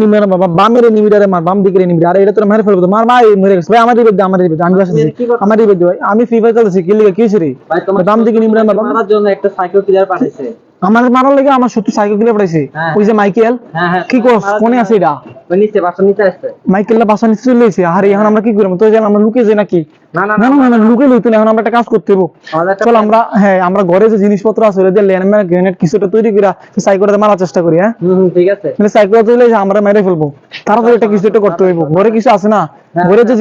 তুই মেরে বামের নিবি রে, মার বাম দিকে নিবি, আরে এটা তোর মেরে ফেলবো তো, মার ভাই মরে গেছে ভাই, আমারই বিদ্যা আমারই বিদ্যা, আমি বাসা আমারই বিদ্যা ভাই, আমি ফ্রি ফায়ার খেলতেছি, কি লিগে কি রে ভাই তোমার বাম দিকে নিবি রে, মারার জন্য একটা সাইকো প্লেয়ার পাঠাইছে। আমার মারার লাগে আমার শত্রু সাইকেল কিনে পড়াইছে, হ্যাঁ, ওই যে মাইকেল। হ্যাঁ হ্যাঁ কি করছ কোনে আছে এটা? ওই নিচে বাসা নিচে আসছে। মাইকেলটা বাসা নিচে চলে এসেছে, আরে এখন আমরা কি করবো? তো জান আমরা লুকে যাই নাকি? না না না না না না লুকে লইতো না, এখন আমরা একটা কাজ করতে হইব। আমাদের একটা চল আমরা, হ্যাঁ আমরা ঘরে যে জিনিসপত্র আছে ওটা দিয়ে ল্যান্ডমাইন গ্রেনেড কিছুটা তৈরি করে সাইকেলটাতে মারার চেষ্টা করি। হ্যাঁ ঠিক আছে। মানে সাইকেলটা তৈরি আমরা মেরে ফেলবো, তাড়াতাড়ি একটা কিছু একটা করতে হইব। ঘরে কিছু আছে না? ঘরে যে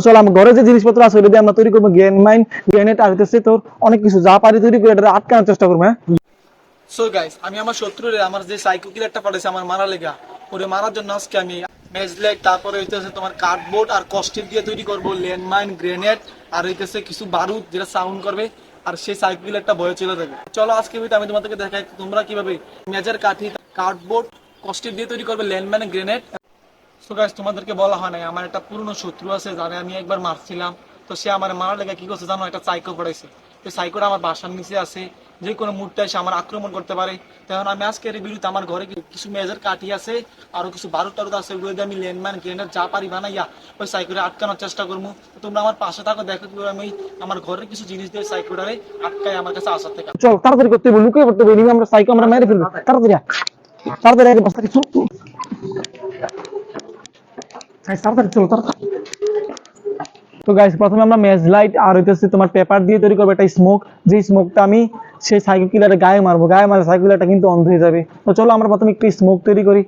চল আমরা ঘরে যে জিনিসপত্র আছে ওটা দিয়ে আমরা তৈরি করবো ল্যান্ডমাইন গ্রেনেড, আর হইতেছে তোর অনেক কিছু যা পারি তৈরি করে এটা আটকানোর চেষ্টা করবো। হ্যাঁ সো গাইস, আমি আমার শত্রুরে আমার যে সাইকো কিলারটা পড়েছে আমার মারা লেগা, ওরে মারার জন্য আজকে আমি মেজলাইট, তারপরে হইতেছে তোমার কার্ডবোর্ড আর কস্টিপ দিয়ে তৈরি করবো ল্যান্ডমাইন গ্রেনেড, আর হইতেছে কিছু বারুদ যেটা সাউন্ড করবে, আর সেই সাইকো কিলারটা ভয়ে চলে যাবে। চলো আজকে ভিডিও আমি তোমাদেরকে দেখাই তোমরা কিভাবে মেজর কাঠি, কার্ডবোর্ড, কস্টিপ দিয়ে তৈরি করবে ল্যান্ডমাইন গ্রেনেড। সো গাইস, তোমাদেরকে বলা হয় নাই আমার একটা পুরনো শত্রু আছে যারে আমি একবার মারছিলাম, তো সে আমার মারার লেগে কি করছে জানো? একটা সাইকো পড়াইছে। তো সাইকোটা আমার বাসার নিচে আছে, যে কোনো মুহূর্তে এসে আমার আক্রমণ করতে পারে। তখন আমি আজকের এই ভিডিওতে আমার ঘরে কিছু মেজর কাঠি আছে, আরো কিছু বারুদ টারুদ আছে, ওগুলো দিয়ে আমি ল্যান্ডমাইন গ্রেনেড যা পারি বানাইয়া ওই সাইকোটা আটকানোর চেষ্টা করবো। তোমরা আমার পাশে থাকো, দেখো কি আমি আমার ঘরের কিছু জিনিস দিয়ে সাইকোটারে আটকাই আমার কাছে আসার থেকে। চল তাড়াতাড়ি করতে হবে, লুকিয়ে পড়তে হবে, আমরা সাইকো আমরা মেরে ফেলবো, তাড়াতাড়ি তাড়াতাড়ি বস্তা কিছু তাড়াতাড়ি চলো তাড়াতাড়ি। তো গাইস, প্রথমে আমরা মেজ লাইট আর হইতেছে তোমার পেপার দিয়ে তৈরি করবো একটা স্মোক, যে স্মোকটা আমি সেই সাইকেল কিলারের গায়ে মারবো, গায়ে মারলে সাইকেল কিলারটা কিন্তু অন্ধ হয়ে যাবে। তো চলো আমরা প্রথমে একটু স্মোক তৈরি করি।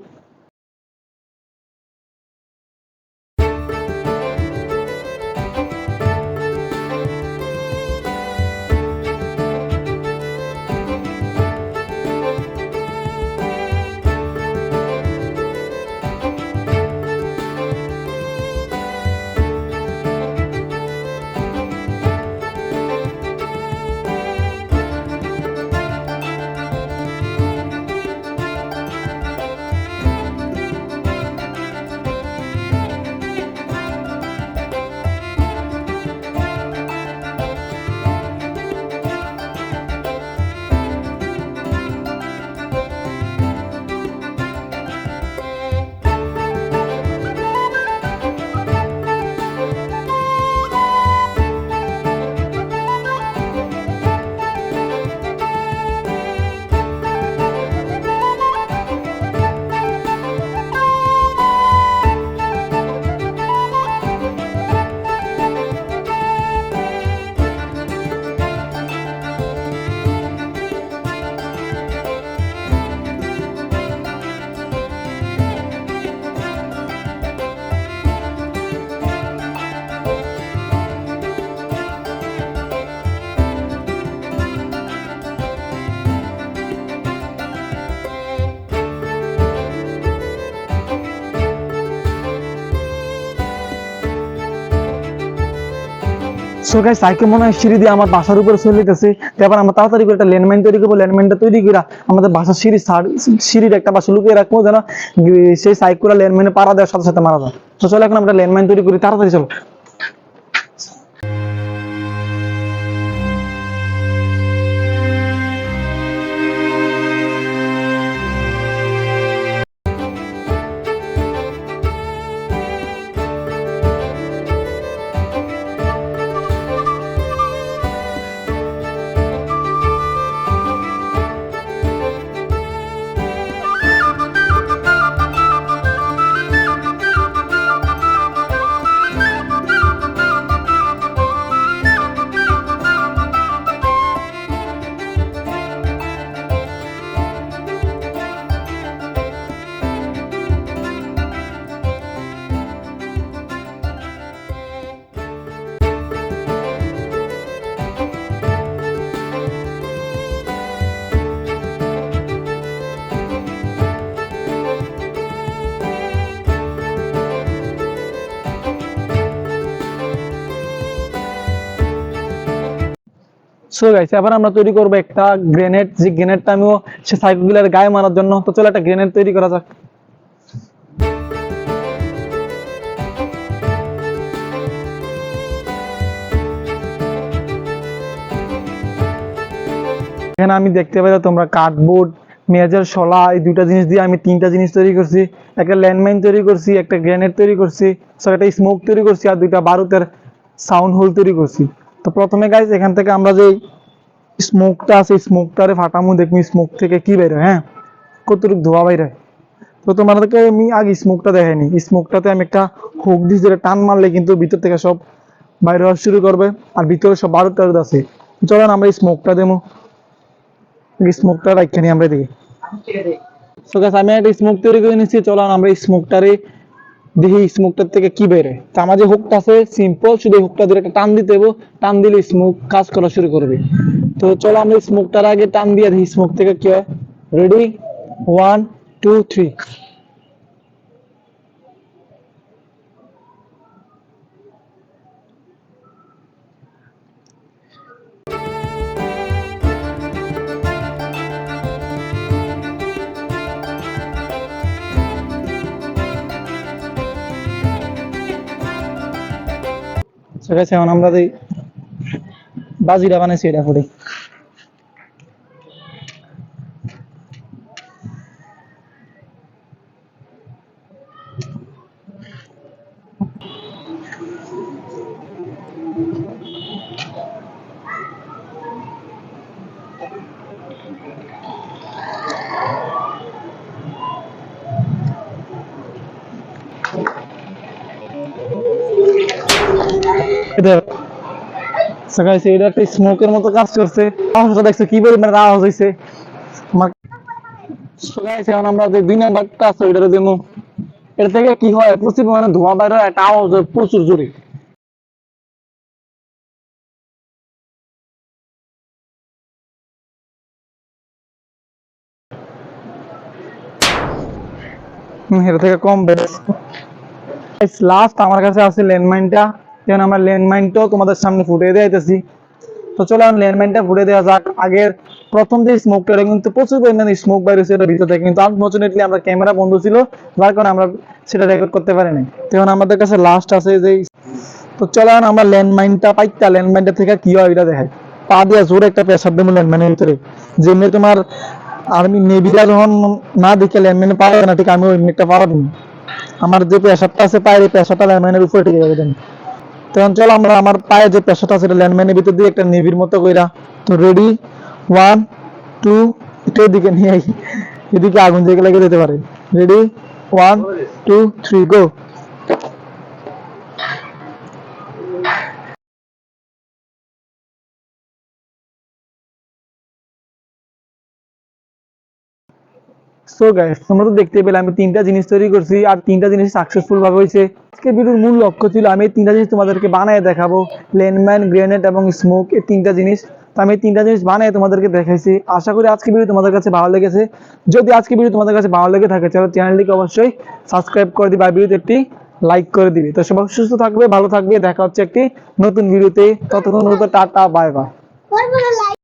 সো গাইস, সাইকেল মনে হয় সিঁড়ি দিয়ে আমার বাসার উপরে চলে যেতেছে। তারপর আমরা তাড়াতাড়ি করে একটা ল্যান্ডমাইন তৈরি করবো, ল্যান্ডমাইনটা তৈরি করে আমাদের বাসার সিঁড়ির একটা পাশে লুকিয়ে রাখবো, যেন সেই সাইকেল ল্যান্ডমাইনে পাড়া দেওয়ার সাথে সাথে মারা যায়। তো চলো এখন আমরা ল্যান্ডমাইন তৈরি করি, তাড়াতাড়ি চলো। সো গাইস, এবার আমরা তৈরি করবো একটা গ্রেনেড, যে গ্রেনেডটা আমিও সে সাইকেলের গায়ে মারার জন্য। তো চলো একটা গ্রেনেড তৈরি করা যাক। এখানে আমি দেখতে পাই তোমরা কার্ডবোর্ড, মেজর শলা, এই দুইটা জিনিস দিয়ে আমি তিনটা জিনিস তৈরি করছি। একটা ল্যান্ডমাইন তৈরি করছি, একটা গ্রেনেড তৈরি করছি, একটা স্মোক তৈরি করছি, আর দুইটা বারুদের সাউন্ড হোল তৈরি করছি। তো প্রথমে গাইজ এখান থেকে আমরা যে স্মোকটা আছে, স্মোকটারে ফাটামু, দেখবি স্মোক থেকে কি বের হয়, হ্যাঁ, কতটুকু ধোয়া বাইর হয়। তো তোমাদেরকে আমি আগে স্মোকটা দেখাইনি। স্মোকটাতে আমি একটা হুক দিই, যেটা টান মারলে কিন্তু ভিতর থেকে সব বাইরে হওয়া শুরু করবে, আর ভিতরে সব বারুদ টারুদ আছে। চলেন আমরা স্মোকটা দেবো, স্মোকটা রাখি আমরা দিকে। সো গাইস আমি একটা স্মোক তৈরি করে নিচ্ছি, চলেন আমরা স্মোকটারে দেখি স্মোকটার থেকে কি বের হয়। তো আমার যে হুকটা আছে সিম্পল, শুধু হুকটা দিয়ে একটা টান দিতে হবে, টান দিলে স্মোক কাজ করা শুরু করবে। তো চলো আমরা স্মোকটার আগে টান দিয়ে দেখি স্মোক থেকে কি হয়। রেডি, 1 2 3। ঠিক আছে, এখন আমরা এই বাজিটা বানাইছি এটা করে। এটা সকালে এটা একটা স্মোকের মতো কাজ করছে। আওয়াজটা দেখছো কি পরিমাণে আওয়াজ হইছে আমার। সকালে এখন আমরা যে 2 নাম্বারটা আছে ওইটারে দেবো। এর থেকে কি হয়, প্রচুর পরিমাণে ধোঁয়া বাইরে হয়, একটা আওয়াজ হয় প্রচুর জোরে। এর থেকে কম বেড়ে লাস্ট আমার কাছে আছে ল্যান্ডমাইনটা। এখন আমরা ল্যান্ডমাইনটাও তোমাদের সামনে ফুটিয়ে দিতেছি। তো চলো এখন ল্যান্ডমাইনটা ফুটে দেওয়া যাক। আগের প্রথম যে স্মোকটা, কিন্তু প্রচুর পরিমাণে স্মোক বাইরে হচ্ছে এটার ভিতর থেকে, কিন্তু আনফরচুনেটলি আমরা ক্যামেরা বন্ধ ছিল, যার কারণে আমরা সেটা রেকর্ড করতে পারিনি। তো এখন আমাদের কাছে লাস্ট আছে যে, তো চলো এখন আমরা ল্যান্ডমাইনটা পাইতা, ল্যান্ডমাইনটা থেকে কি হয় এটা দেখাই। পা দিয়ে জোরে একটা প্রেসার দেবো ল্যান্ডমাইনের ভিতরে, যেমনি তোমার আর্মি নেভিটা যখন না দেখে ল্যান্ডমাইনে পারবে না, ঠিক আমি ওই একটা পারবো। আমার যে প্রেসারটা আছে পায়ের, এই প্রেসারটা ল্যান্ডমাইনের উপরে টিকে যাবে। তখন চলো আমরা আমার পায়ে যে প্রেসারটা আছে ল্যান্ডমাইনের ভিতর দিয়ে একটা নেভির মতো কইরা। তো রেডি, 1 2, এটা এদিকে নিয়ে আই, এদিকে আগুন যেগুলো লেগে যেতে পারে। রেডি, 1 2 3 গো। সো গাইস তোমরা তো দেখতে পেলে আমি তিনটা জিনিস তৈরি করছি, আর তিনটা জিনিস সাকসেসফুল ভাবে হয়েছে। আজকে ভিডিওর মূল লক্ষ্য ছিল আমি এই তিনটা জিনিস তোমাদেরকে বানায় দেখাবো, ল্যান্ডমাইন, গ্রেনেড এবং স্মোক, এই তিনটা জিনিস। তো আমি এই তিনটা জিনিস বানায় তোমাদেরকে দেখাইছি। আশা করি আজকে ভিডিও তোমাদের কাছে ভালো লেগেছে। যদি আজকে ভিডিও তোমাদের কাছে ভালো লেগে থাকে, তাহলে চ্যানেলটিকে অবশ্যই সাবস্ক্রাইব করে দিবে আর ভিডিওতে একটি লাইক করে দিবে। তো সবাই সুস্থ থাকবে, ভালো থাকবে, দেখা হচ্ছে একটি নতুন ভিডিওতে। ততক্ষণ টাটা, বাই বাই।